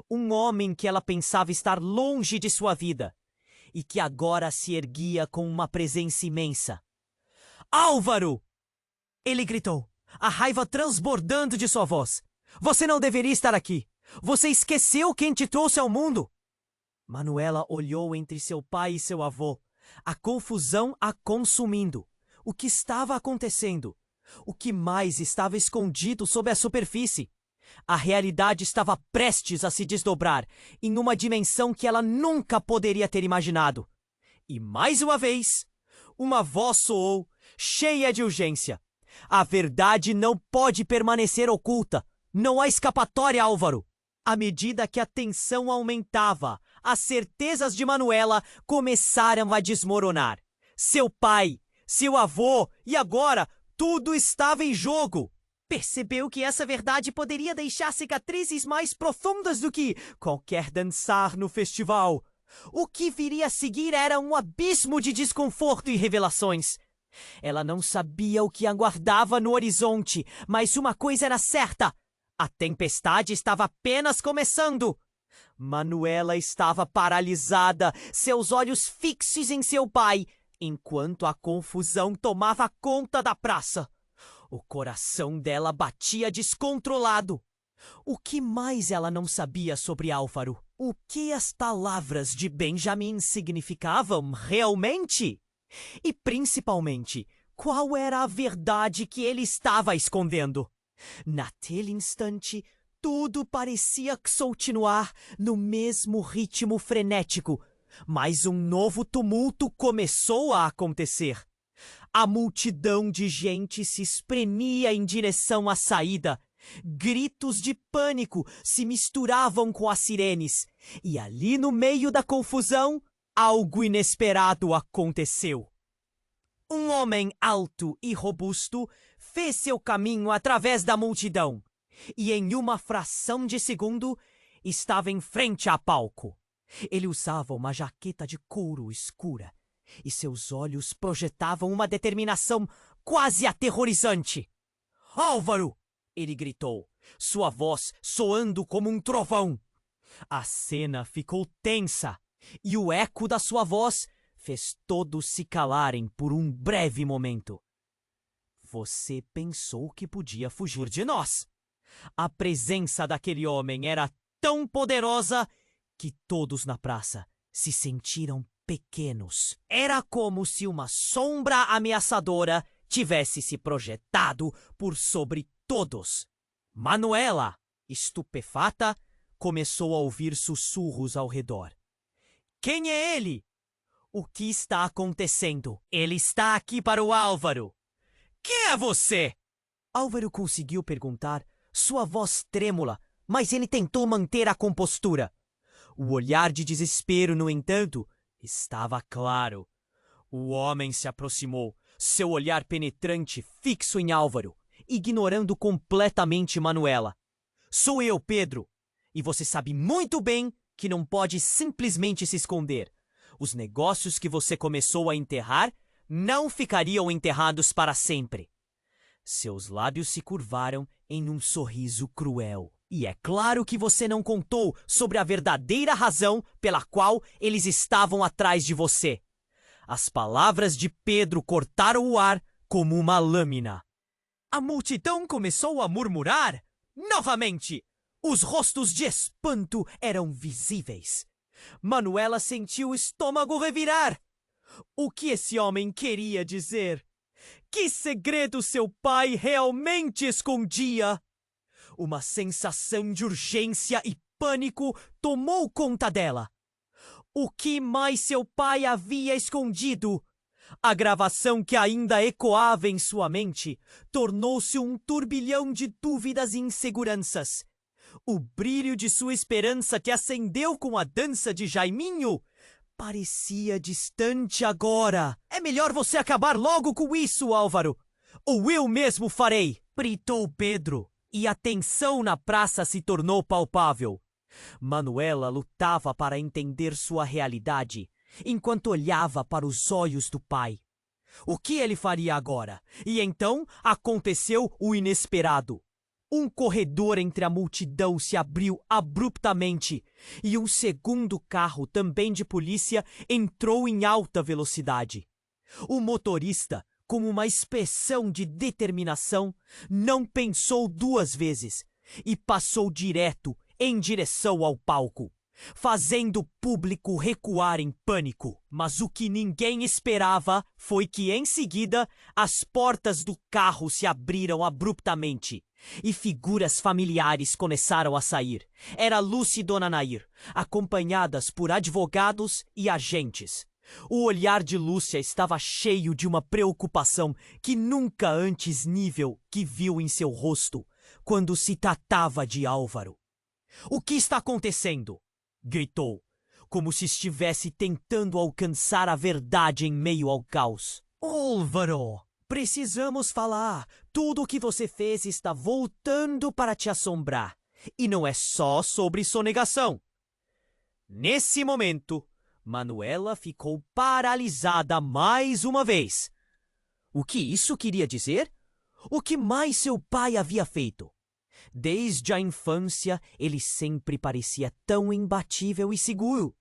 um homem que ela pensava estar longe de sua vida, e que agora se erguia com uma presença imensa. Álvaro! Ele gritou, a raiva transbordando de sua voz. Você não deveria estar aqui. Você esqueceu quem te trouxe ao mundo. Manuela olhou entre seu pai e seu avô, a confusão a consumindo. O que estava acontecendo? O que mais estava escondido sob a superfície? A realidade estava prestes a se desdobrar em uma dimensão que ela nunca poderia ter imaginado. E mais uma vez, uma voz soou, cheia de urgência. A verdade não pode permanecer oculta. Não há escapatória, Álvaro. À medida que a tensão aumentava, as certezas de Manuela começaram a desmoronar. Seu pai, seu avô e agora tudo estava em jogo. Percebeu que essa verdade poderia deixar cicatrizes mais profundas do que qualquer dançar no festival. O que viria a seguir era um abismo de desconforto e revelações. Ela não sabia o que aguardava no horizonte, mas uma coisa era certa: a tempestade estava apenas começando. Manuela estava paralisada, seus olhos fixos em seu pai, enquanto a confusão tomava conta da praça. O coração dela batia descontrolado. O que mais ela não sabia sobre Álvaro? O que as palavras de Benjamin significavam realmente? E principalmente, qual era a verdade que ele estava escondendo? Naquele instante, tudo parecia continuar no mesmo ritmo frenético, mas um novo tumulto começou a acontecer. A multidão de gente se espremia em direção à saída. Gritos de pânico se misturavam com as sirenes, e ali no meio da confusão, algo inesperado aconteceu. Um homem alto e robusto fez seu caminho através da multidão, e em uma fração de segundo estava em frente a palco. Ele usava uma jaqueta de couro escura, e seus olhos projetavam uma determinação quase aterrorizante. "Álvaro!" ele gritou, sua voz soando como um trovão. A cena ficou tensa, e o eco da sua voz fez todos se calarem por um breve momento. Você pensou que podia fugir de nós. A presença daquele homem era tão poderosa que todos na praça se sentiram pequenos. Era como se uma sombra ameaçadora tivesse se projetado por sobre todos. Manuela, estupefata, começou a ouvir sussurros ao redor. "Quem é ele? O que está acontecendo? Ele está aqui para o Álvaro." "Quem é você?" Álvaro conseguiu perguntar, sua voz trêmula, mas ele tentou manter a compostura. O olhar de desespero, no entanto, estava claro. O homem se aproximou, seu olhar penetrante fixo em Álvaro, ignorando completamente Manuela. "Sou eu, Pedro, e você sabe muito bem que não pode simplesmente se esconder. Os negócios que você começou a enterrar não ficariam enterrados para sempre." Seus lábios se curvaram em um sorriso cruel. "E é claro que você não contou sobre a verdadeira razão pela qual eles estavam atrás de você." As palavras de Pedro cortaram o ar como uma lâmina. A multidão começou a murmurar. Novamente, os rostos de espanto eram visíveis. Manuela sentiu o estômago revirar. O que esse homem queria dizer? Que segredo seu pai realmente escondia? Uma sensação de urgência e pânico tomou conta dela. O que mais seu pai havia escondido? A gravação que ainda ecoava em sua mente tornou-se um turbilhão de dúvidas e inseguranças. O brilho de sua esperança que acendeu com a dança de Jaiminho parecia distante agora. "É melhor você acabar logo com isso, Álvaro, ou eu mesmo farei!" gritou Pedro, e a tensão na praça se tornou palpável. Manuela lutava para entender sua realidade, enquanto olhava para os olhos do pai. O que ele faria agora? E então aconteceu o inesperado. Um corredor entre a multidão se abriu abruptamente e um segundo carro, também de polícia, entrou em alta velocidade. O motorista, com uma expressão de determinação, não pensou duas vezes e passou direto em direção ao palco, fazendo o público recuar em pânico. Mas o que ninguém esperava foi que, em seguida, as portas do carro se abriram abruptamente e figuras familiares começaram a sair. Era Lúcia e Dona Nair, acompanhadas por advogados e agentes. O olhar de Lúcia estava cheio de uma preocupação que nunca antes nível que viu em seu rosto quando se tratava de Álvaro. "O que está acontecendo?" gritou, como se estivesse tentando alcançar a verdade em meio ao caos. "Álvaro, precisamos falar. Tudo o que você fez está voltando para te assombrar. E não é só sobre sonegação." Nesse momento, Manuela ficou paralisada mais uma vez. O que isso queria dizer? O que mais seu pai havia feito? Desde a infância, ele sempre parecia tão imbatível e seguro.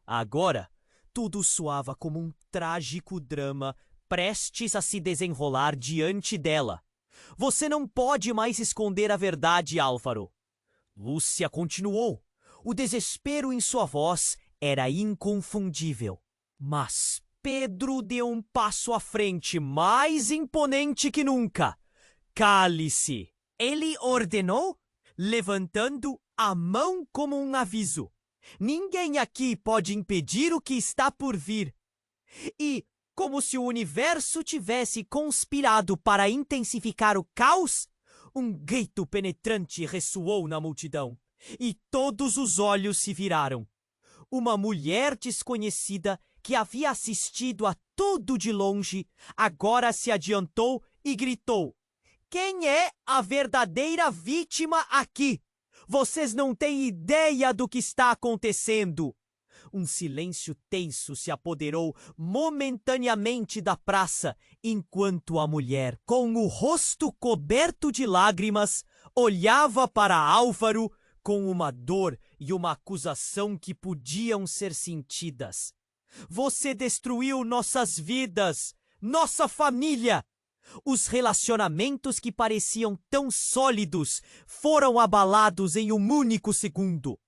Agora, tudo soava como um trágico drama prestes a se desenrolar diante dela. Você não pode mais esconder a verdade, Álvaro. Lúcia continuou. O desespero em sua voz era inconfundível. Mas Pedro deu um passo à frente, mais imponente que nunca. Cale-se! Ele ordenou, levantando a mão como um aviso. Ninguém aqui pode impedir o que está por vir. E, como se o universo tivesse conspirado para intensificar o caos, um grito penetrante ressoou na multidão, e todos os olhos se viraram. Uma mulher desconhecida que havia assistido a tudo de longe, agora se adiantou e gritou: "Quem é a verdadeira vítima aqui? Vocês não têm ideia do que está acontecendo." Um silêncio tenso se apoderou momentaneamente da praça, enquanto a mulher, com o rosto coberto de lágrimas, olhava para Álvaro com uma dor e uma acusação que podiam ser sentidas. "Você destruiu nossas vidas, nossa família!" Os relacionamentos que pareciam tão sólidos foram abalados em um único segundo.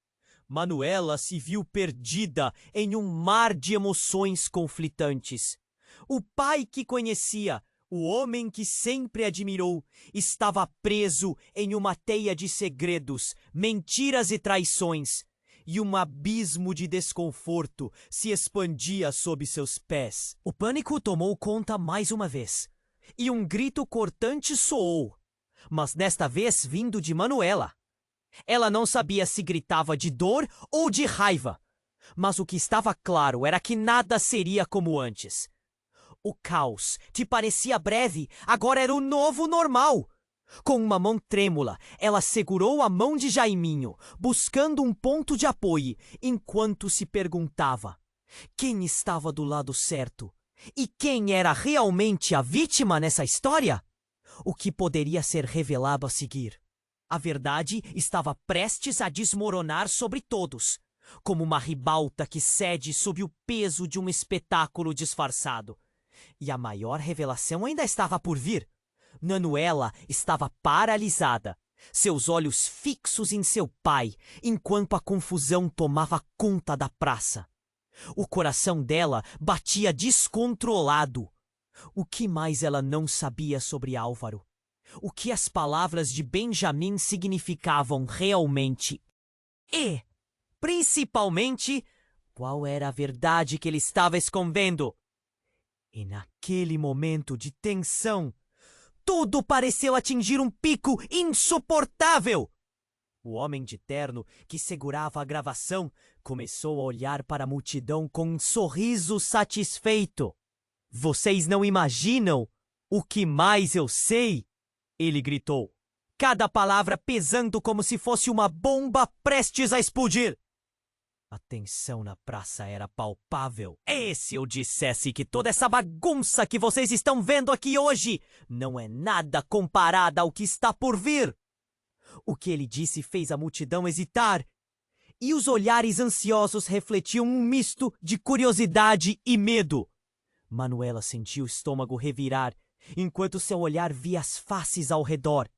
Manuela se viu perdida em um mar de emoções conflitantes. O pai que conhecia, o homem que sempre admirou, estava preso em uma teia de segredos, mentiras e traições, e um abismo de desconforto se expandia sob seus pés. O pânico tomou conta mais uma vez, e um grito cortante soou, mas desta vez vindo de Manuela. Ela não sabia se gritava de dor ou de raiva, mas o que estava claro era que nada seria como antes. O caos, que parecia breve, agora era o novo normal. Com uma mão trêmula, ela segurou a mão de Jaiminho, buscando um ponto de apoio, enquanto se perguntava: quem estava do lado certo? E quem era realmente a vítima nessa história? O que poderia ser revelado a seguir? A verdade estava prestes a desmoronar sobre todos, como uma ribalta que cede sob o peso de um espetáculo disfarçado. E a maior revelação ainda estava por vir. Manuela estava paralisada, seus olhos fixos em seu pai, enquanto a confusão tomava conta da praça. O coração dela batia descontrolado. O que mais ela não sabia sobre Álvaro? O que as palavras de Benjamin significavam realmente? E, principalmente, qual era a verdade que ele estava escondendo? E naquele momento de tensão, tudo pareceu atingir um pico insuportável. O homem de terno, que segurava a gravação, começou a olhar para a multidão com um sorriso satisfeito. "Vocês não imaginam o que mais eu sei?" ele gritou, cada palavra pesando como se fosse uma bomba prestes a explodir. A tensão na praça era palpável. "E se eu dissesse que toda essa bagunça que vocês estão vendo aqui hoje não é nada comparada ao que está por vir?" O que ele disse fez a multidão hesitar, e os olhares ansiosos refletiam um misto de curiosidade e medo. Manuela sentiu o estômago revirar, enquanto seu olhar via as faces ao redor.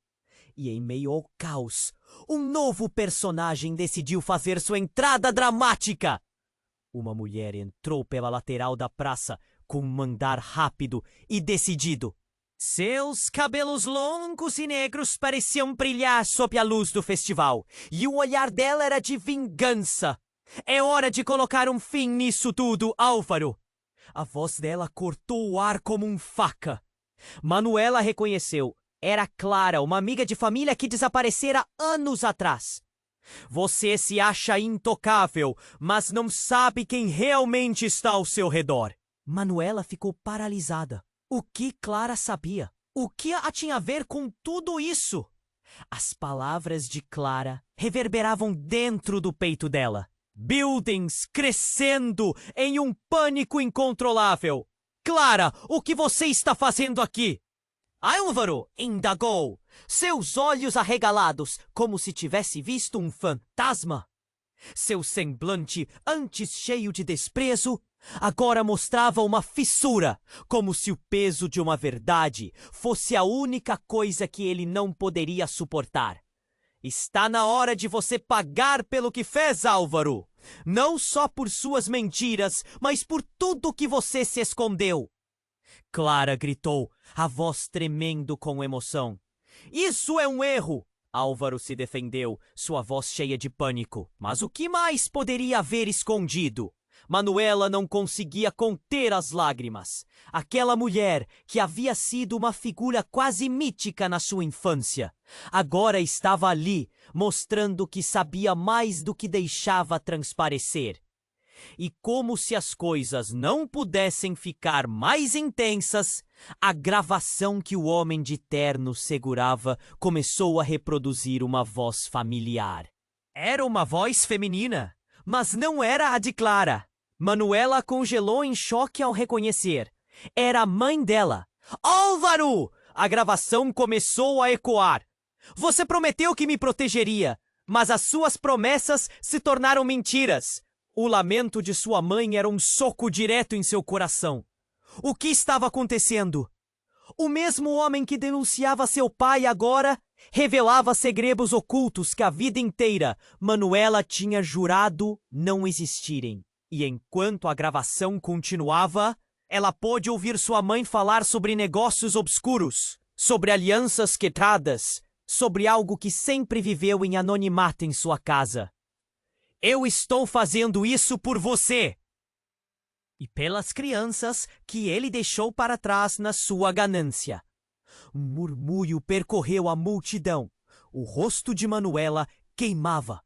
E em meio ao caos, um novo personagem decidiu fazer sua entrada dramática. Uma mulher entrou pela lateral da praça com um andar rápido e decidido. Seus cabelos longos e negros pareciam brilhar sob a luz do festival, e o olhar dela era de vingança. "É hora de colocar um fim nisso tudo, Álvaro." A voz dela cortou o ar como faca. Manuela reconheceu. Era Clara, uma amiga de família que desaparecera anos atrás. "Você se acha intocável, mas não sabe quem realmente está ao seu redor." Manuela ficou paralisada. O que Clara sabia? O que a tinha a ver com tudo isso? As palavras de Clara reverberavam dentro do peito dela. Buildings crescendo em um pânico incontrolável. Clara, o que você está fazendo aqui? Álvaro indagou, seus olhos arregalados como se tivesse visto um fantasma. Seu semblante, antes cheio de desprezo, agora mostrava uma fissura, como se o peso de uma verdade fosse a única coisa que ele não poderia suportar. Está na hora de você pagar pelo que fez, Álvaro. Não só por suas mentiras, mas por tudo que você se escondeu. Clara gritou, a voz tremendo com emoção. Isso é um erro! Álvaro se defendeu, sua voz cheia de pânico. Mas o que mais poderia haver escondido? Manuela não conseguia conter as lágrimas. Aquela mulher, que havia sido uma figura quase mítica na sua infância, agora estava ali, mostrando que sabia mais do que deixava transparecer. E como se as coisas não pudessem ficar mais intensas, a gravação que o homem de terno segurava começou a reproduzir uma voz familiar. Era uma voz feminina, mas não era a de Clara. Manuela congelou em choque ao reconhecer. Era a mãe dela. Álvaro! A gravação começou a ecoar. Você prometeu que me protegeria, mas as suas promessas se tornaram mentiras. O lamento de sua mãe era um soco direto em seu coração. O que estava acontecendo? O mesmo homem que denunciava seu pai agora revelava segredos ocultos que a vida inteira Manuela tinha jurado não existirem. E enquanto a gravação continuava, ela pôde ouvir sua mãe falar sobre negócios obscuros, sobre alianças quebradas, sobre algo que sempre viveu em anonimato em sua casa. Eu estou fazendo isso por você! E pelas crianças que ele deixou para trás na sua ganância. Um murmúrio percorreu a multidão. O rosto de Manuela queimava.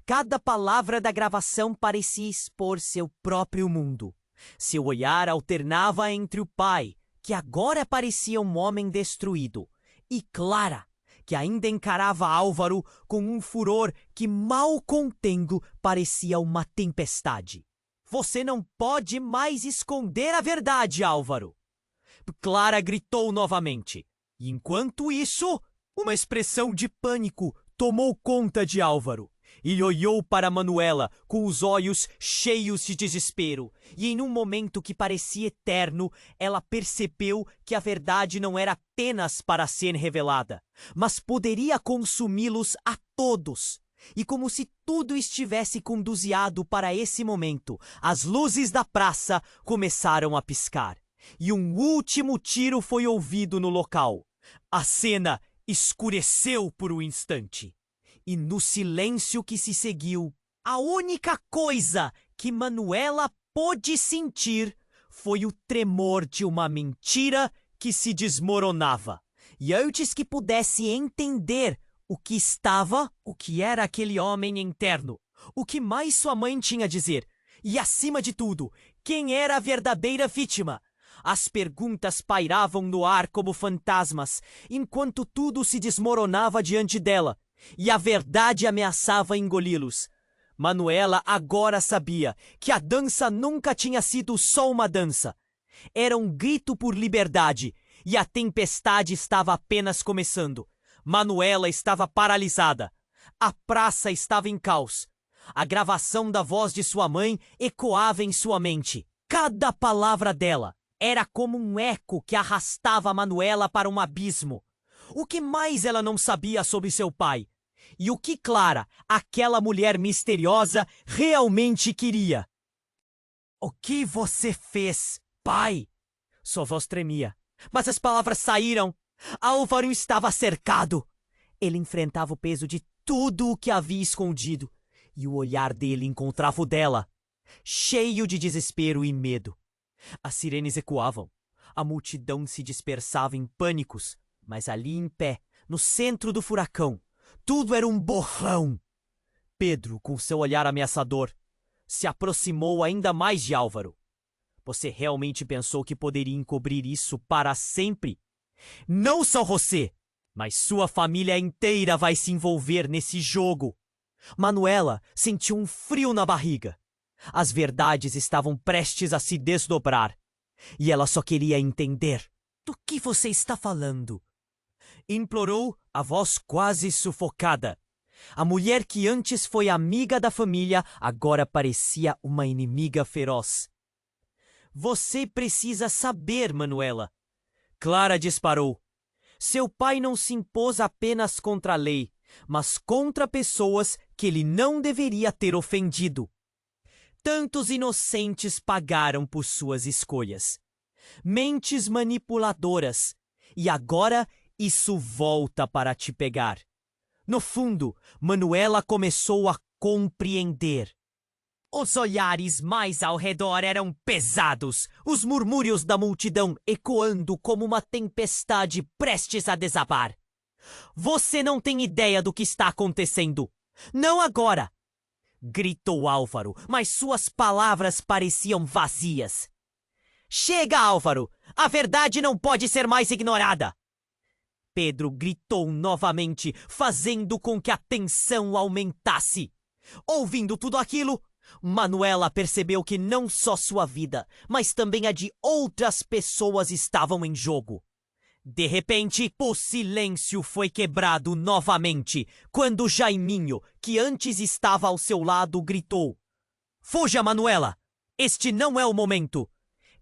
Cada palavra da gravação parecia expor seu próprio mundo. Seu olhar alternava entre o pai, que agora parecia um homem destruído, e Clara, que ainda encarava Álvaro com um furor que, mal contendo, parecia uma tempestade. Você não pode mais esconder a verdade, Álvaro! Clara gritou novamente. E enquanto isso, uma expressão de pânico tomou conta de Álvaro. Ele olhou para Manuela com os olhos cheios de desespero, e em um momento que parecia eterno, ela percebeu que a verdade não era apenas para ser revelada, mas poderia consumi-los a todos. E como se tudo estivesse conduziado para esse momento, as luzes da praça começaram a piscar, e um último tiro foi ouvido no local. A cena escureceu por um instante. E no silêncio que se seguiu, a única coisa que Manuela pôde sentir foi o tremor de uma mentira que se desmoronava. E antes que pudesse entender o que era aquele homem interno, o que mais sua mãe tinha a dizer, e acima de tudo, quem era a verdadeira vítima, as perguntas pairavam no ar como fantasmas, enquanto tudo se desmoronava diante dela. E a verdade ameaçava engoli-los. Manuela agora sabia que a dança nunca tinha sido só uma dança. Era um grito por liberdade, e a tempestade estava apenas começando. Manuela estava paralisada. A praça estava em caos. A gravação da voz de sua mãe ecoava em sua mente. Cada palavra dela era como um eco que arrastava Manuela para um abismo. O que mais ela não sabia sobre seu pai? E o que Clara, aquela mulher misteriosa, realmente queria? O que você fez, pai? Sua voz tremia, mas as palavras saíram. Álvaro estava cercado. Ele enfrentava o peso de tudo o que havia escondido, e o olhar dele encontrava o dela, cheio de desespero e medo. As sirenes ecoavam. A multidão se dispersava em pânicos, mas ali em pé, no centro do furacão, tudo era um borrão. Pedro, com seu olhar ameaçador, se aproximou ainda mais de Álvaro. Você realmente pensou que poderia encobrir isso para sempre? Não só você, mas sua família inteira vai se envolver nesse jogo. Manuela sentiu um frio na barriga. As verdades estavam prestes a se desdobrar. E ela só queria entender. Do que você está falando? Implorou, a voz quase sufocada. A mulher que antes foi amiga da família agora parecia uma inimiga feroz. Você precisa saber, Manuela. Clara disparou. Seu pai não se impôs apenas contra a lei, mas contra pessoas que ele não deveria ter ofendido. Tantos inocentes pagaram por suas escolhas. Mentes manipuladoras. E agora isso volta para te pegar. No fundo, Manuela começou a compreender. Os olhares mais ao redor eram pesados, os murmúrios da multidão ecoando como uma tempestade prestes a desabar. Você não tem ideia do que está acontecendo. Não agora! Gritou Álvaro, mas suas palavras pareciam vazias. Chega, Álvaro! A verdade não pode ser mais ignorada! Pedro gritou novamente, fazendo com que a tensão aumentasse. Ouvindo tudo aquilo, Manuela percebeu que não só sua vida, mas também a de outras pessoas estavam em jogo. De repente, o silêncio foi quebrado novamente, quando Jaiminho, que antes estava ao seu lado, gritou: Fuja, Manuela! Este não é o momento!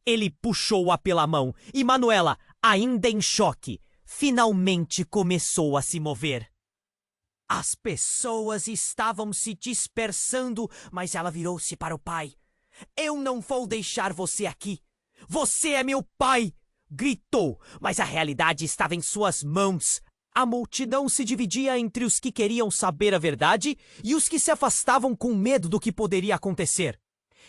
Ele puxou-a pela mão e Manuela, ainda em choque, finalmente começou a se mover. As pessoas estavam se dispersando, mas ela virou-se para o pai. Eu não vou deixar você aqui. Você é meu pai! Gritou, mas a realidade estava em suas mãos. A multidão se dividia entre os que queriam saber a verdade e os que se afastavam com medo do que poderia acontecer.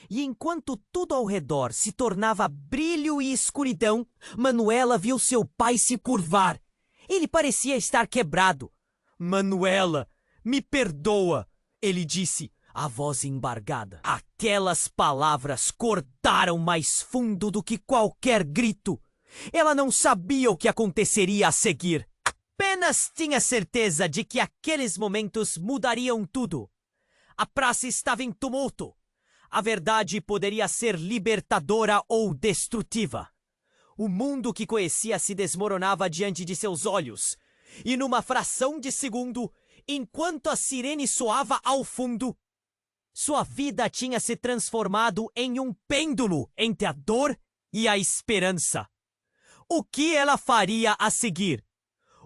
E enquanto tudo ao redor se tornava brilho e escuridão, Manuela viu seu pai se curvar. Ele parecia estar quebrado. Manuela, me perdoa, ele disse, a voz embargada. Aquelas palavras cortaram mais fundo do que qualquer grito. Ela não sabia o que aconteceria a seguir. Apenas tinha certeza de que aqueles momentos mudariam tudo. A praça estava em tumulto. A verdade poderia ser libertadora ou destrutiva. O mundo que conhecia se desmoronava diante de seus olhos. E numa fração de segundo, enquanto a sirene soava ao fundo, sua vida tinha se transformado em um pêndulo entre a dor e a esperança. O que ela faria a seguir?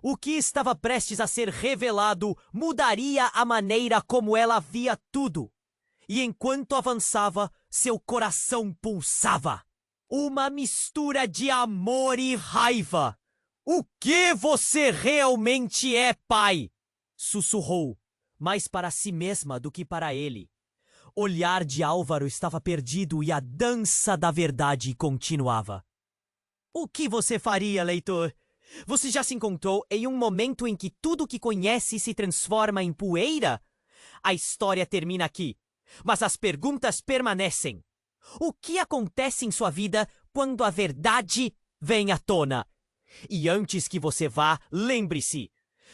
O que estava prestes a ser revelado mudaria a maneira como ela via tudo. E enquanto avançava, seu coração pulsava. Uma mistura de amor e raiva. O que você realmente é, pai? Sussurrou, mais para si mesma do que para ele. O olhar de Álvaro estava perdido e a dança da verdade continuava. O que você faria, leitor? Você já se encontrou em um momento em que tudo que conhece se transforma em poeira? A história termina aqui, mas as perguntas permanecem. O que acontece em sua vida quando a verdade vem à tona? E antes que você vá, lembre-se,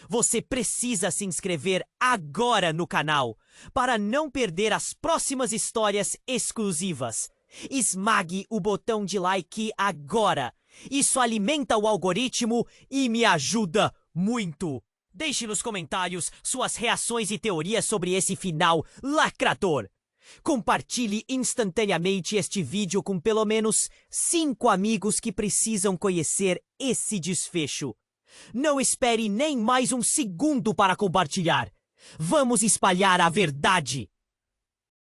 você precisa se inscrever agora no canal para não perder as próximas histórias exclusivas. Esmague o botão de like agora. Isso alimenta o algoritmo e me ajuda muito. Deixe nos comentários suas reações e teorias sobre esse final lacrador. Compartilhe instantaneamente este vídeo com pelo menos 5 amigos que precisam conhecer esse desfecho. Não espere nem mais um segundo para compartilhar. Vamos espalhar a verdade!